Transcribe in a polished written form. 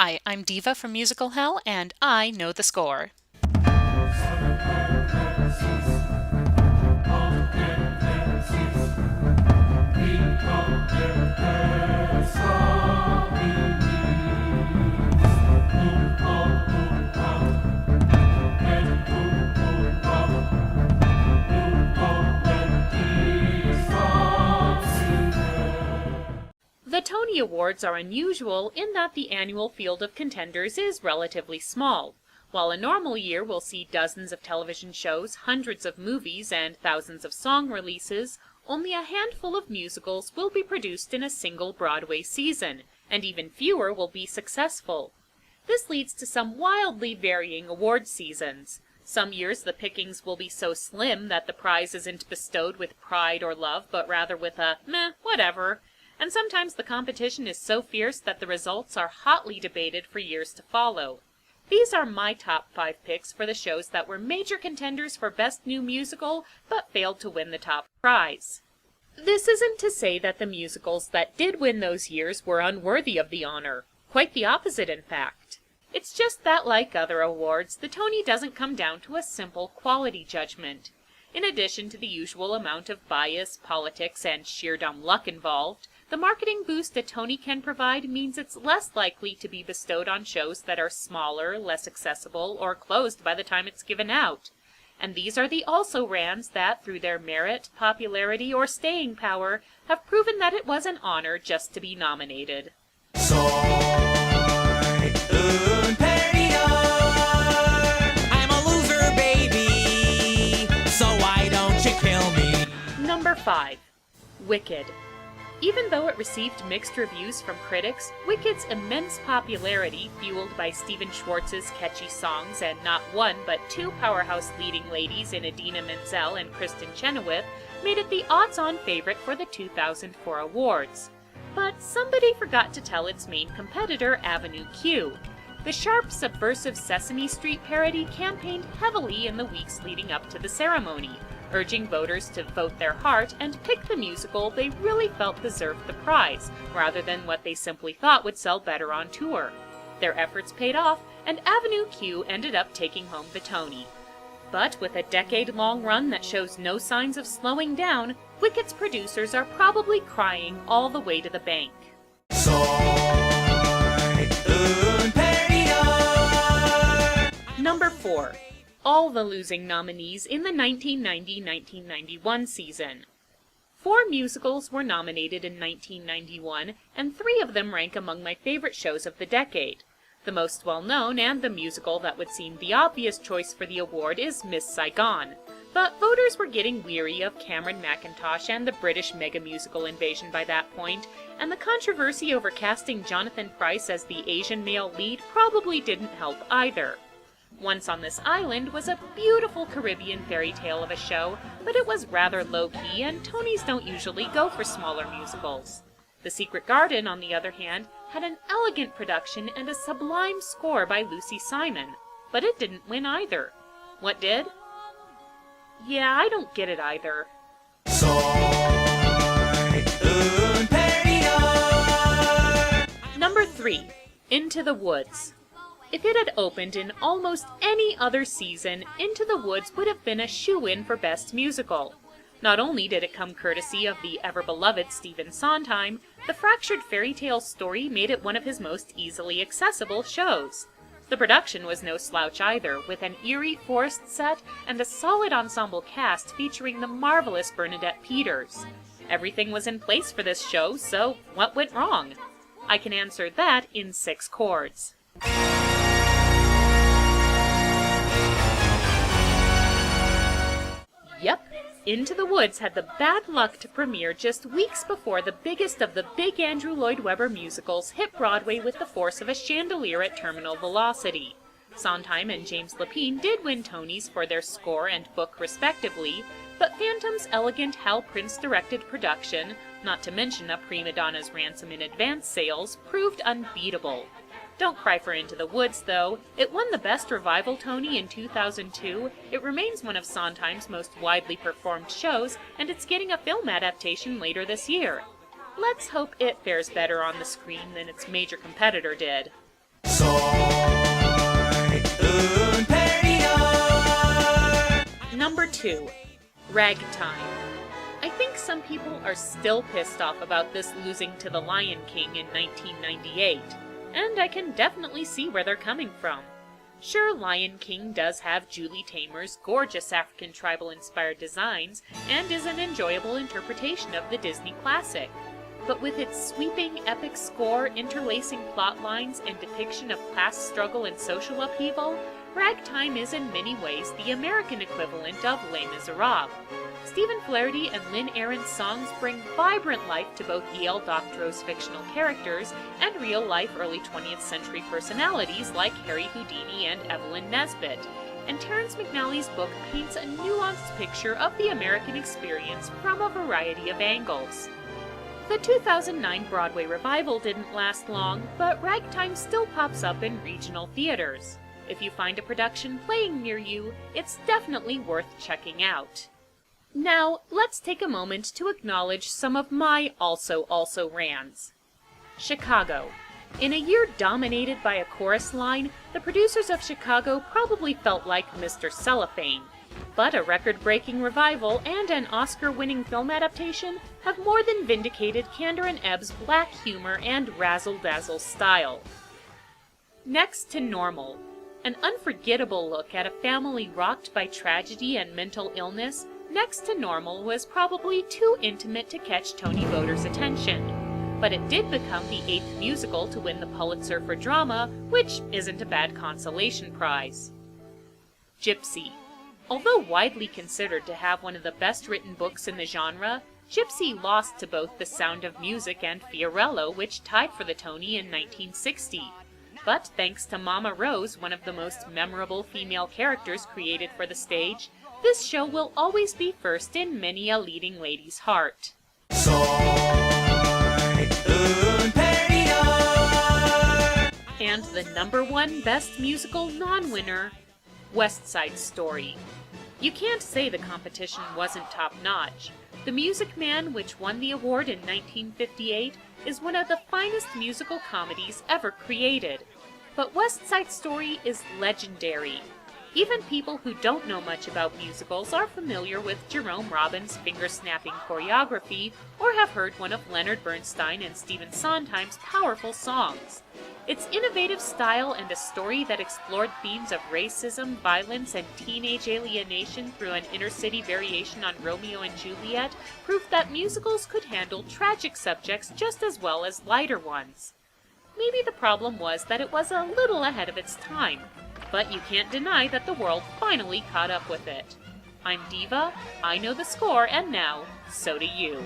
Hi, I'm Diva from Musical Hell, and I know the score. The Tony Awards are unusual in that the annual field of contenders is relatively small. While a normal year will see dozens of television shows, hundreds of movies, and thousands of song releases, only a handful of musicals will be produced in a single Broadway season, and even fewer will be successful. This leads to some wildly varying award seasons. Some years the pickings will be so slim that the prize isn't bestowed with pride or love, but rather with a meh, whatever. And sometimes the competition is so fierce that the results are hotly debated for years to follow. These are my top 5 picks for the shows that were major contenders for Best New Musical, but failed to win the top prize. This isn't to say that the musicals that did win those years were unworthy of the honor. Quite the opposite, in fact. It's just that, like other awards, the Tony doesn't come down to a simple quality judgment. In addition to the usual amount of bias, politics, and sheer dumb luck involved, the marketing boost a Tony can provide means it's less likely to be bestowed on shows that are smaller, less accessible, or closed by the time it's given out. And these are the also-rans that, through their merit, popularity, or staying power, have proven that it was an honor just to be nominated. Soy un perdedor. I'm a loser, baby. So why don't you kill me? Number 5. Wicked. Even though it received mixed reviews from critics, Wicked's immense popularity, fueled by Stephen Schwartz's catchy songs and not one but 2 powerhouse leading ladies in Idina Menzel and Kristen Chenoweth, made it the odds-on favorite for the 2004 awards. But somebody forgot to tell its main competitor, Avenue Q. The sharp, subversive Sesame Street parody campaigned heavily in the weeks leading up to the ceremony, urging voters to vote their heart and pick the musical they really felt deserved the prize, rather than what they simply thought would sell better on tour. Their efforts paid off, and Avenue Q ended up taking home the Tony. But with a decade-long run that shows no signs of slowing down, Wicked's producers are probably crying all the way to the bank. Soy un perdedor. Number 4. All the losing nominees in the 1990-1991 season. 4 musicals were nominated in 1991, and 3 of them rank among my favorite shows of the decade. The most well-known, and the musical that would seem the obvious choice for the award, is Miss Saigon. But voters were getting weary of Cameron Mackintosh and the British mega-musical invasion by that point, and the controversy over casting Jonathan Pryce as the Asian male lead probably didn't help either. Once on This Island was a beautiful Caribbean fairy tale of a show, but it was rather low-key, and Tonys don't usually go for smaller musicals. The Secret Garden, on the other hand, had an elegant production and a sublime score by Lucy Simon, but it didn't win either. What did? Yeah, I don't get it either. Soy un perdedor. Number 3. Into the Woods. If it had opened in almost any other season, Into the Woods would have been a shoo-in for Best Musical. Not only did it come courtesy of the ever-beloved Stephen Sondheim, the fractured fairy tale story made it one of his most easily accessible shows. The production was no slouch either, with an eerie forest set and a solid ensemble cast featuring the marvelous Bernadette Peters. Everything was in place for this show, so what went wrong? I can answer that in 6 chords. Yep, Into the Woods had the bad luck to premiere just weeks before the biggest of the big Andrew Lloyd Webber musicals hit Broadway with the force of a chandelier at terminal velocity. Sondheim and James Lapine did win Tonys for their score and book respectively, but Phantom's elegant Hal Prince-directed production, not to mention a prima donna's ransom in advance sales, proved unbeatable. Don't cry for Into the Woods, though. It won the Best Revival Tony in 2002, it remains one of Sondheim's most widely performed shows, and it's getting a film adaptation later this year. Let's hope it fares better on the screen than its major competitor did. Soy Soy un perdedor. Number 2. Ragtime. I think some people are still pissed off about this losing to The Lion King in 1998, and I can definitely see where they're coming from. Sure, Lion King does have Julie Taymor's gorgeous African tribal-inspired designs and is an enjoyable interpretation of the Disney classic. But with its sweeping, epic score, interlacing plot lines, and depiction of class struggle and social upheaval, Ragtime is in many ways the American equivalent of Les Miserables. Stephen Flaherty and Lynn Aron's songs bring vibrant life to both E.L. Doctorow's fictional characters and real-life early 20th century personalities like Harry Houdini and Evelyn Nesbit, and Terrence McNally's book paints a nuanced picture of the American experience from a variety of angles. The 2009 Broadway revival didn't last long, but Ragtime still pops up in regional theaters. If you find a production playing near you, it's definitely worth checking out. Now, let's take a moment to acknowledge some of my also rans. Chicago. In a year dominated by a chorus line, the producers of Chicago probably felt like Mr. Cellophane. But a record-breaking revival and an Oscar-winning film adaptation have more than vindicated Kander and Ebb's black humor and razzle-dazzle style. Next to Normal. An unforgettable look at a family rocked by tragedy and mental illness, Next to Normal was probably too intimate to catch Tony voters' attention. But it did become the 8th musical to win the Pulitzer for Drama, which isn't a bad consolation prize. Gypsy. Although widely considered to have one of the best-written books in the genre, Gypsy lost to both The Sound of Music and Fiorello, which tied for the Tony in 1960. But thanks to Mama Rose, one of the most memorable female characters created for the stage, this show will always be first in many a leading lady's heart. Soy un perdedor. And the #1 Best Musical non-winner, West Side Story. You can't say the competition wasn't top-notch. The Music Man, which won the award in 1958, is one of the finest musical comedies ever created. But West Side Story is legendary. Even people who don't know much about musicals are familiar with Jerome Robbins' finger-snapping choreography or have heard one of Leonard Bernstein and Stephen Sondheim's powerful songs. Its innovative style and a story that explored themes of racism, violence, and teenage alienation through an inner-city variation on Romeo and Juliet proved that musicals could handle tragic subjects just as well as lighter ones. Maybe the problem was that it was a little ahead of its time, but you can't deny that the world finally caught up with it. I'm Diva, I know the score, and now, so do you.